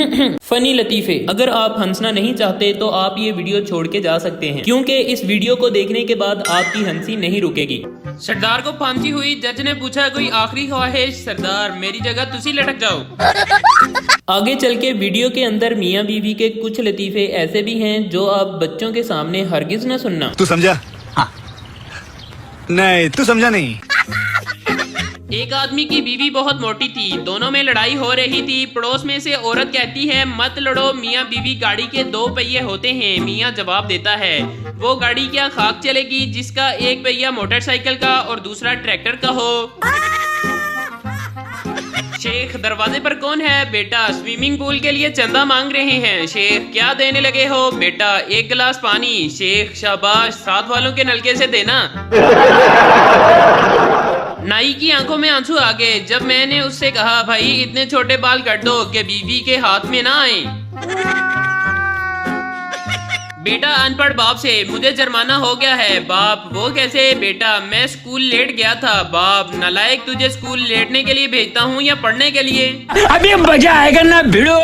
Funny लतीफे। अगर आप हंसना नहीं चाहते तो आप ये वीडियो छोड़ के जा सकते हैं, क्योंकि इस वीडियो को देखने के बाद आपकी हंसी नहीं रुकेगी। सरदार को फांसी हुई, जज ने पूछा कोई आखिरी ख्वाहिश। सरदार मेरी जगह तुसी लटक जाओ। आगे चल के वीडियो के अंदर मियाँ बीवी के कुछ लतीफे ऐसे भी हैं जो आप बच्चों के सामने हरगिज न सुनना। तू समझा? हाँ। नहीं तू समझा नहीं। एक आदमी की बीवी बहुत मोटी थी, दोनों में लड़ाई हो रही थी। पड़ोस में से औरत कहती है मत लड़ो, मियाँ बीवी गाड़ी के 2 पहिए होते हैं। मियाँ जवाब देता है वो गाड़ी क्या खाक चलेगी जिसका एक पहिया मोटरसाइकिल का और दूसरा ट्रैक्टर का हो। शेख दरवाजे पर कौन है? बेटा स्विमिंग पूल के लिए चंदा मांग रहे हैं। शेख क्या देने लगे हो? बेटा 1 गिलास पानी। शेख शाबाश, साथ वालों के नलके से देना। नाई की आंखों में आंसू आ गए जब मैंने उससे कहा भाई इतने छोटे बाल काट दो कि बीवी के हाथ में ना आए। बेटा अनपढ़ बाप से मुझे जुर्माना हो गया है। बाप वो कैसे? बेटा मैं स्कूल लेट गया था। बाप नालायक, तुझे स्कूल लेटने के लिए भेजता हूँ या पढ़ने के लिए? अभी मजा आएगा ना भिड़ो।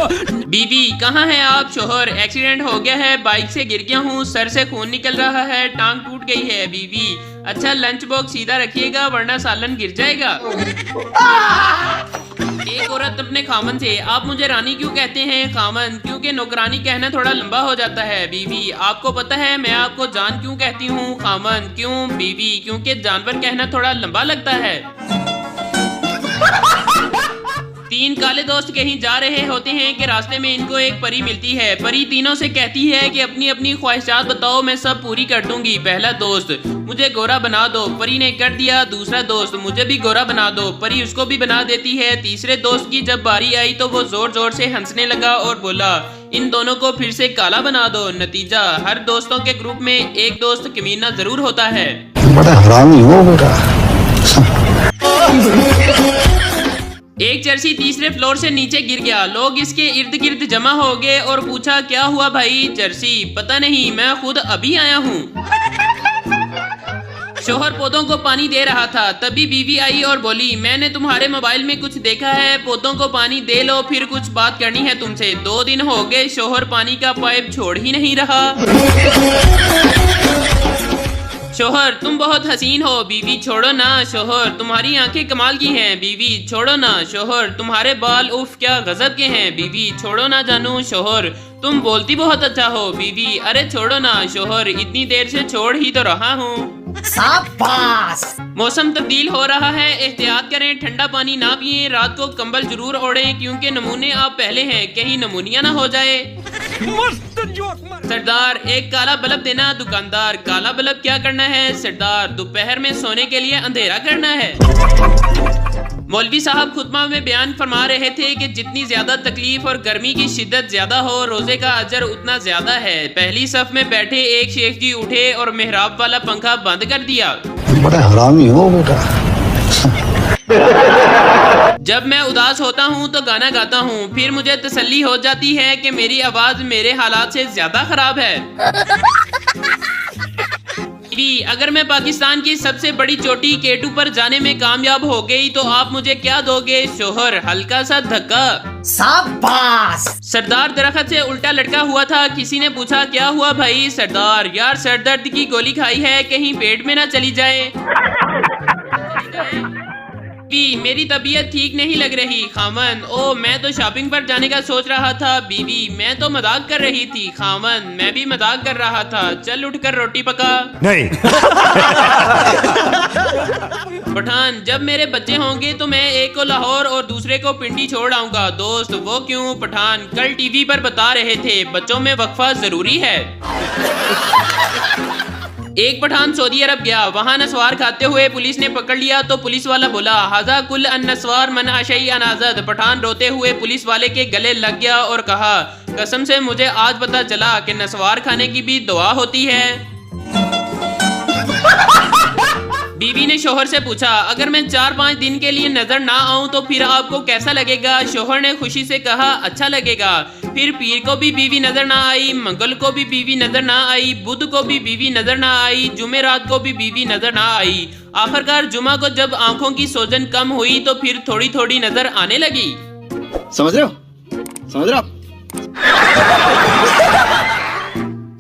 बीवी कहाँ है आप? शोहर एक्सीडेंट हो गया है, बाइक से गिर गया हूँ, सर से खून निकल रहा है, टांग टूट गई है। बीवी अच्छा लंच बॉक्स सीधा रखिएगा वरना सालन गिर जाएगा। एक औरत अपने खामन से आप मुझे रानी क्यों कहते हैं? खामन क्योंकि नौकरानी कहना थोड़ा लंबा हो जाता है। बीवी आपको पता है मैं आपको जान क्यों कहती हूँ? खामन क्यों? बीवी क्योंकि जानवर कहना थोड़ा लंबा लगता है। 3 काले दोस्त कहीं जा रहे होते हैं कि रास्ते में इनको एक परी मिलती है। परी तीनों से कहती है कि अपनी अपनी ख्वाहिशात बताओ, मैं सब पूरी कर दूंगी। पहला दोस्त मुझे गोरा बना दो, परी ने कर दिया। दूसरा दोस्त मुझे भी गोरा बना दो, परी उसको भी बना देती है। तीसरे दोस्त की जब बारी आई तो वो जोर जोर से हंसने लगा और बोला इन दोनों को फिर से काला बना दो। नतीजा हर दोस्तों के ग्रुप में एक दोस्त कमीना जरूर होता है। बड़ा हरामी हो बेटा। एक चर्सी तीसरे फ्लोर से नीचे गिर गया। लोग इसके इर्द गिर्द जमा हो गए और पूछा क्या हुआ भाई? चर्सी पता नहीं, मैं खुद अभी आया हूँ। शोहर पौधों को पानी दे रहा था, तभी बीवी आई और बोली मैंने तुम्हारे मोबाइल में कुछ देखा है, पौधों को पानी दे लो, फिर कुछ बात करनी है तुमसे। 2 दिन हो गए शोहर पानी का पाइप छोड़ ही नहीं रहा। शोहर तुम बहुत हसीन हो। बीवी छोड़ो ना। शोहर तुम्हारी आंखें कमाल की हैं। बीवी छोड़ो ना। शोहर तुम्हारे बाल उफ क्या गजब के हैं। बीवी छोड़ो ना जानू। शोहर तुम बोलती बहुत अच्छा हो। बीवी अरे छोड़ो ना। शोहर इतनी देर से छोड़ ही तो रहा हूँ। शाबाश। मौसम तब्दील हो रहा है, एहतियात करें, ठंडा पानी ना पिए, रात को कंबल जरूर ओढ़ें क्योंकि नमूने आप पहले हैं, कहीं नमूनिया ना हो जाए। सरदार एक काला बल्ब देना। दुकानदार काला बल्ब क्या करना है? सरदार दोपहर में सोने के लिए अंधेरा करना है। मौलवी साहब खुतबा में बयान फरमा रहे थे कि जितनी ज्यादा तकलीफ और गर्मी की शिद्दत ज्यादा हो रोजे का अजर उतना ज्यादा है। पहली सफ में बैठे एक शेख जी उठे और मेहराब वाला पंखा बंद कर दिया। बड़ा हरामी हो बेटा। जब मैं उदास होता हूँ तो गाना गाता हूँ, फिर मुझे तसल्ली हो जाती है कि मेरी आवाज मेरे हालात से ज्यादा खराब है। अगर मैं पाकिस्तान की सबसे बड़ी चोटी K2 पर जाने में कामयाब हो गई तो आप मुझे क्या दोगे? शोहर हल्का सा धक्का। शाबाश। सरदार दरख्त से उल्टा लटका हुआ था, किसी ने पूछा क्या हुआ भाई? सरदार यार सर दर्द की गोली खाई है, कहीं पेट में ना चली जाए। मेरी तबीयत ठीक नहीं लग रही। खामन ओ मैं तो शॉपिंग पर जाने का सोच रहा था। बीवी मैं तो मजाक कर रही थी। खामन मैं भी मजाक कर रहा था, चल उठकर रोटी पका। नहीं। पठान जब मेरे बच्चे होंगे तो मैं एक को लाहौर और दूसरे को पिंडी छोड़ आऊंगा। दोस्त वो क्यों? पठान कल टीवी पर बता रहे थे बच्चों में वक्फा जरूरी है। एक पठान सऊदी अरब गया, वहां नस्वार खाते हुए पुलिस ने पकड़ लिया तो पुलिस वाला बोला हाजा कुल अन-नस्वार मन अशई अनाजद। पठान रोते हुए पुलिस वाले के गले लग गया और कहा कसम से मुझे आज पता चला कि नस्वार खाने की भी दुआ होती है। बीवी ने शोहर से पूछा अगर मैं 4-5 दिन के लिए नजर ना आऊं तो फिर आपको कैसा लगेगा? शोहर ने खुशी से कहा अच्छा लगेगा। फिर पीर को भी बीवी नजर ना आई, मंगल को भी बीवी नजर ना आई, बुध को भी बीवी नजर ना आई, जुमेरात को भी बीवी नजर ना आई। आखिरकार जुमा को जब आंखों की सोजन कम हुई तो फिर थोड़ी थोड़ी नजर आने लगी। समझ रहे हो? समझ रहे हो?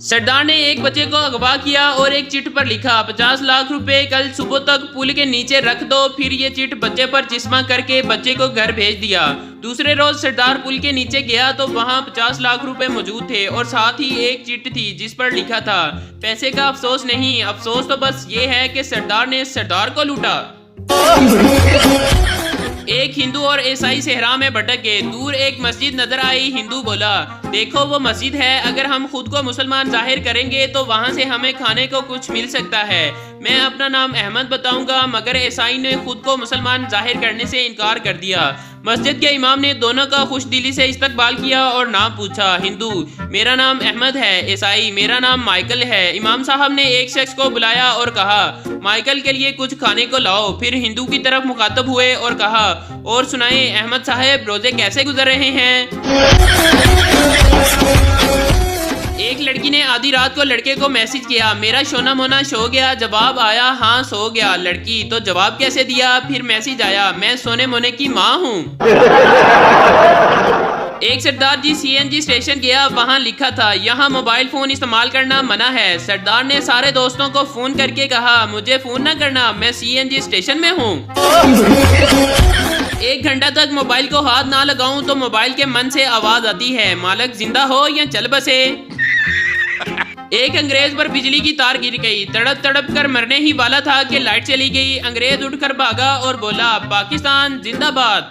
सरदार ने एक बच्चे को अगवा किया और एक चिट पर लिखा 50 लाख रुपए कल सुबह तक पुल के नीचे रख दो। फिर ये चिट बच्चे पर जिस्मा करके बच्चे को घर भेज दिया। दूसरे रोज सरदार पुल के नीचे गया तो वहां 50 लाख रुपए मौजूद थे और साथ ही एक चिट थी जिस पर लिखा था पैसे का अफसोस नहीं, अफसोस तो बस ये है कि सरदार ने सरदार को लूटा। एक हिंदू और ईसाई सहरा में भटक गए। दूर एक मस्जिद नजर आई। हिंदू बोला देखो वो मस्जिद है, अगर हम खुद को मुसलमान जाहिर करेंगे तो वहां से हमें खाने को कुछ मिल सकता है। मैं अपना नाम अहमद बताऊंगा। मगर ईसाई ने खुद को मुसलमान जाहिर करने से इनकार कर दिया। मस्जिद के इमाम ने दोनों का खुश दिली से इस्तकबाल किया और नाम पूछा। हिंदू मेरा नाम अहमद है, ईसाई मेरा नाम माइकल है। इमाम साहब ने एक शख्स को बुलाया और कहा माइकल के लिए कुछ खाने को लाओ। फिर हिंदू की तरफ मुखातब हुए और कहा और सुनाए अहमद साहब रोजे कैसे गुजर रहे हैं। एक लड़की ने आधी रात को लड़के को मैसेज किया मेरा सोना मोना सो गया। जवाब आया हाँ सो गया। लड़की तो जवाब कैसे दिया। फिर मैसेज आया मैं सोने मोने की माँ हूँ। एक सरदार जी सीएनजी स्टेशन गया। वहाँ लिखा था यहाँ मोबाइल फोन इस्तेमाल करना मना है। सरदार ने सारे दोस्तों को फोन करके कहा मुझे फोन न करना, मैं सीएनजी स्टेशन में हूँ। 1 घंटा तक मोबाइल को हाथ ना लगाऊं तो मोबाइल के मन से आवाज आती है मालक जिंदा हो या चल बसे। एक अंग्रेज पर बिजली की तार गिर गई। तड़प तड़प कर मरने ही वाला था कि लाइट चली गई। अंग्रेज उठकर भागा और बोला पाकिस्तान जिंदाबाद।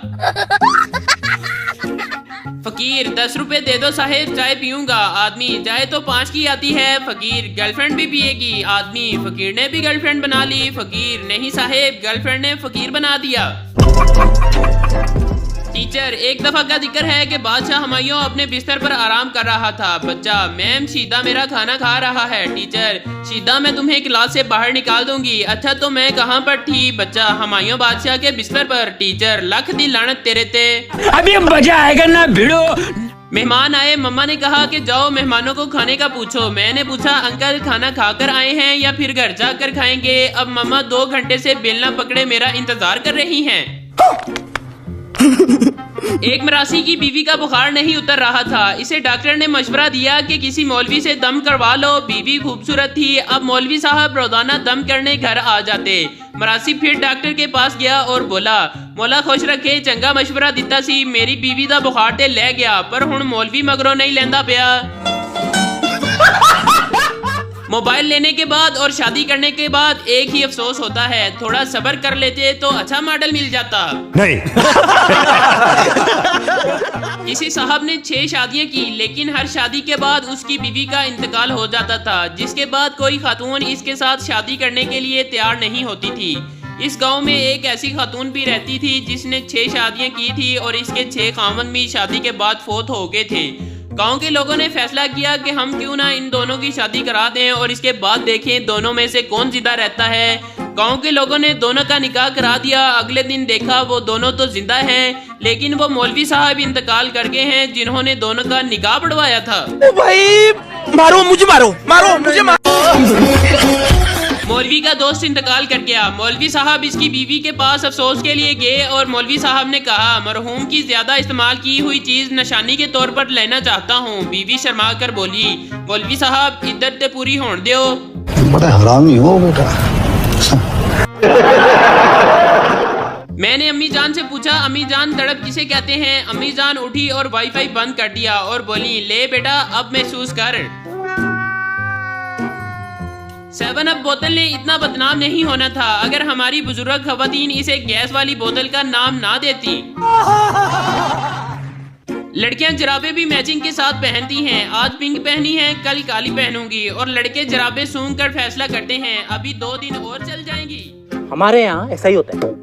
फकीर 10 रुपए दे दो साहेब चाय पीऊंगा। आदमी चाय तो 5 की आती है। फकीर गर्लफ्रेंड भी पिएगी। आदमी फकीर ने भी गर्लफ्रेंड बना ली। फकीर नहीं साहेब गर्लफ्रेंड ने फकीर बना दिया। टीचर एक दफा का जिक्र है कि बादशाह हुमायूं अपने बिस्तर पर आराम कर रहा था। बच्चा मैम शीदा मेरा खाना खा रहा है। टीचर शीदा मैं तुम्हें क्लास से बाहर निकाल दूंगी। अच्छा तो मैं कहाँ पर थी। बच्चा हुमायूं बादशाह के बिस्तर पर। टीचर लख दी लानत तेरे ते। अभी मजा आएगा ना भिड़ो। मेहमान आए। मम्मा ने कहा कि जाओ मेहमानों को खाने का पूछो। मैंने पूछा अंकल खाना खाकर आए हैं या फिर घर जाकर खाएंगे। अब मम्मा 2 घंटे से बेलना पकड़े मेरा इंतजार कर रही हैं। एक मरासी की बीवी का बुखार नहीं उतर रहा था। इसे डॉक्टर ने मशवरा दिया कि किसी मौलवी से दम करवा लो। बीवी खूबसूरत थी। अब मौलवी साहब रोजाना दम करने घर आ जाते। मरासी फिर डॉक्टर के पास गया और बोला मौला खुश रखे चंगा मशवरा दिता सी। मेरी बीवी का बुखार ते ले गया पर हुण मौलवी मगरों नहीं लेंदा पिया। मोबाइल लेने के बाद और शादी करने के बाद एक ही अफसोस होता है थोड़ा सब्र कर लेते तो अच्छा मॉडल मिल जाता। नहीं। किसी साहब ने 6 शादियां की लेकिन हर शादी के बाद उसकी बीवी का इंतकाल हो जाता था, जिसके बाद कोई खातून इसके साथ शादी करने के लिए तैयार नहीं होती थी। इस गांव में एक ऐसी खातून भी रहती थी जिसने 6 शादियां की थी और इसके 6 खामन भी शादी के बाद फोत हो गए थे। गांव के लोगों ने फैसला किया कि हम क्यों ना इन दोनों की शादी करा दें और इसके बाद देखें दोनों में से कौन जिंदा रहता है। गांव के लोगों ने दोनों का निकाह करा दिया। अगले दिन देखा वो दोनों तो जिंदा हैं लेकिन वो मौलवी साहब इंतकाल कर गए हैं जिन्होंने दोनों का निकाह पढ़वाया था। ओ भाई मारो मुझे, मारो मुझे मौलवी का दोस्त इंतकाल कर गया। मौलवी साहब इसकी बीवी के पास अफसोस के लिए गए और मौलवी साहब ने कहा मरहूम की ज्यादा इस्तेमाल की हुई चीज निशानी के तौर पर लेना चाहता हूँ। बीवी शर्मा कर बोली मौलवी साहब इद्दत ते पूरी होने दो। बड़ा हरामी हो बेटा। मैंने अम्मी जान से पूछा अम्मी जान तड़प किसे कहते हैं। अम्मी जान उठी और वाईफाई बंद कर दिया और बोली ले बेटा अब महसूस कर। 7 अप बोतल ने इतना बदनाम नहीं होना था अगर हमारी बुजुर्ग खवातीन इसे गैस वाली बोतल का नाम ना देती। लड़कियां जराबे भी मैचिंग के साथ पहनती हैं। आज पिंक पहनी है कल काली पहनूंगी और लड़के जराबे सूंघ कर फैसला करते हैं अभी 2 दिन और चल जाएंगी। हमारे यहाँ ऐसा ही होता है।